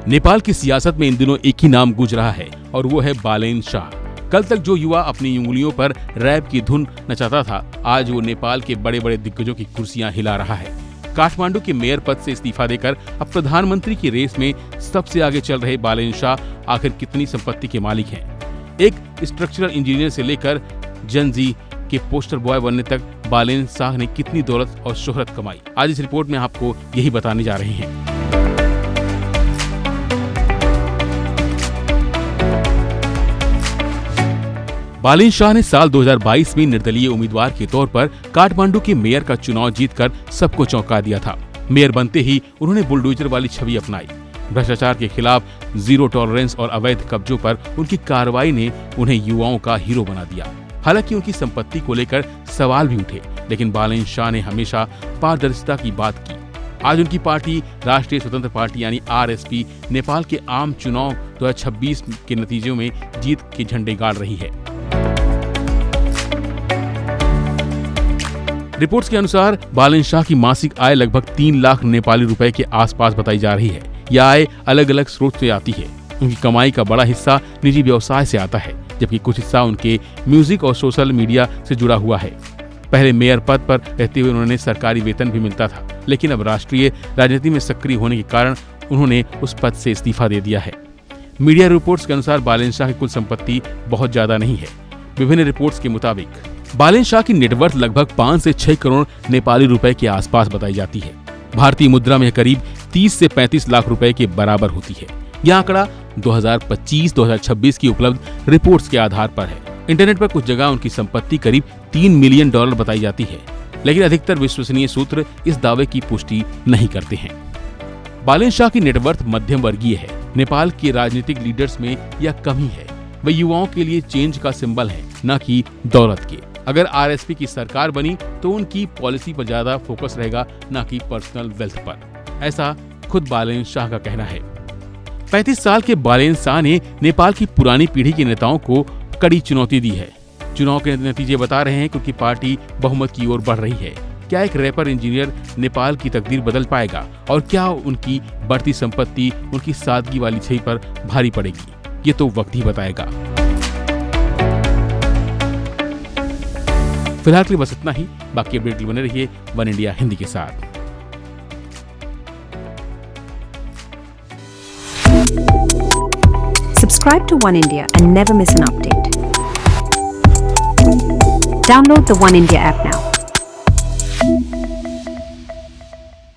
नेपाल की सियासत में इन दिनों एक ही नाम गूंज रहा है और वो है बालेन शाह। कल तक जो युवा अपनी उंगलियों पर रैप की धुन नचाता था, आज वो नेपाल के बड़े बड़े दिग्गजों की कुर्सियां हिला रहा है। काठमांडू के मेयर पद से इस्तीफा देकर अब प्रधानमंत्री की रेस में सबसे आगे चल रहे बालेन शाह आखिर कितनी संपत्ति के मालिक हैं? एक स्ट्रक्चरल इंजीनियर से लेकर जनजी के पोस्टर बॉय बनने तक बालेन शाह ने कितनी दौलत और शोहरत कमाई, आज इस रिपोर्ट में आपको यही बताने जा रहे हैं। बालेन शाह ने साल 2022 में निर्दलीय उम्मीदवार के तौर पर काठमांडू के मेयर का चुनाव जीतकर सबको चौंका दिया था। मेयर बनते ही उन्होंने बुलडोजर वाली छवि अपनाई। भ्रष्टाचार के खिलाफ जीरो टॉलरेंस और अवैध कब्जों पर उनकी कार्रवाई ने उन्हें युवाओं का हीरो बना दिया। हालांकि उनकी संपत्ति को लेकर सवाल भी उठे, लेकिन बालेन शाह ने हमेशा पारदर्शिता की बात की। आज उनकी पार्टी राष्ट्रीय स्वतंत्र पार्टी यानी आरएसपी नेपाल के आम चुनाव 2026 के नतीजों में जीत के झंडे गाड़ रही है। रिपोर्ट्स के अनुसार बालेन शाह की मासिक आय लगभग 3 लाख नेपाली रुपए के आसपास बताई जा रही है। यह आय अलग अलग स्रोत से आती है। उनकी कमाई का बड़ा हिस्सा निजी व्यवसाय से आता है, जबकि कुछ हिस्सा उनके म्यूजिक और सोशल मीडिया से जुड़ा हुआ है। पहले मेयर पद पर रहते हुए उन्होंने सरकारी वेतन भी मिलता था, लेकिन अब राष्ट्रीय राजनीति में सक्रिय होने के कारण उन्होंने उस पद से इस्तीफा दे दिया है। मीडिया रिपोर्ट्स के अनुसार बालेन शाह की कुल संपत्ति बहुत ज्यादा नहीं है। विभिन्न रिपोर्ट्स के मुताबिक बालेन शाह की नेटवर्थ लगभग 5 से 6 करोड़ नेपाली रुपए के आसपास बताई जाती है। भारतीय मुद्रा में करीब 30 से 35 लाख रुपए के बराबर होती है। यह आंकड़ा 2025-2026 की उपलब्ध रिपोर्ट्स के आधार पर है। इंटरनेट पर कुछ जगह उनकी संपत्ति करीब $3 मिलियन बताई जाती है, लेकिन अधिकतर विश्वसनीय सूत्र इस दावे की पुष्टि नहीं करते हैं। बालेन शाह की नेटवर्थ मध्यम वर्गीय है। नेपाल के राजनीतिक लीडर्स में यह कमी है। वे युवाओं के लिए चेंज का सिंबल है, न कि दौलत के। अगर आरएसपी की सरकार बनी तो उनकी पॉलिसी पर ज्यादा फोकस रहेगा, न कि पर्सनल वेल्थ पर। ऐसा खुद बालेन शाह का कहना है। 35 साल के बालेन शाह ने नेपाल की पुरानी पीढ़ी के नेताओं को कड़ी चुनौती दी है। चुनाव के नतीजे बता रहे हैं क्योंकि पार्टी बहुमत की ओर बढ़ रही है। क्या एक रैपर इंजीनियर नेपाल की तकदीर बदल पाएगा और क्या उनकी बढ़ती संपत्ति उनकी सादगी वाली छवि पर भारी पड़ेगी? ये तो वक्त ही बताएगा। फिलहाल के लिए बस इतना ही। बाकी अपडेट के लिए बने रहिए वन इंडिया हिंदी के साथ। Subscribe to One India and never miss an update. Download the One India app now.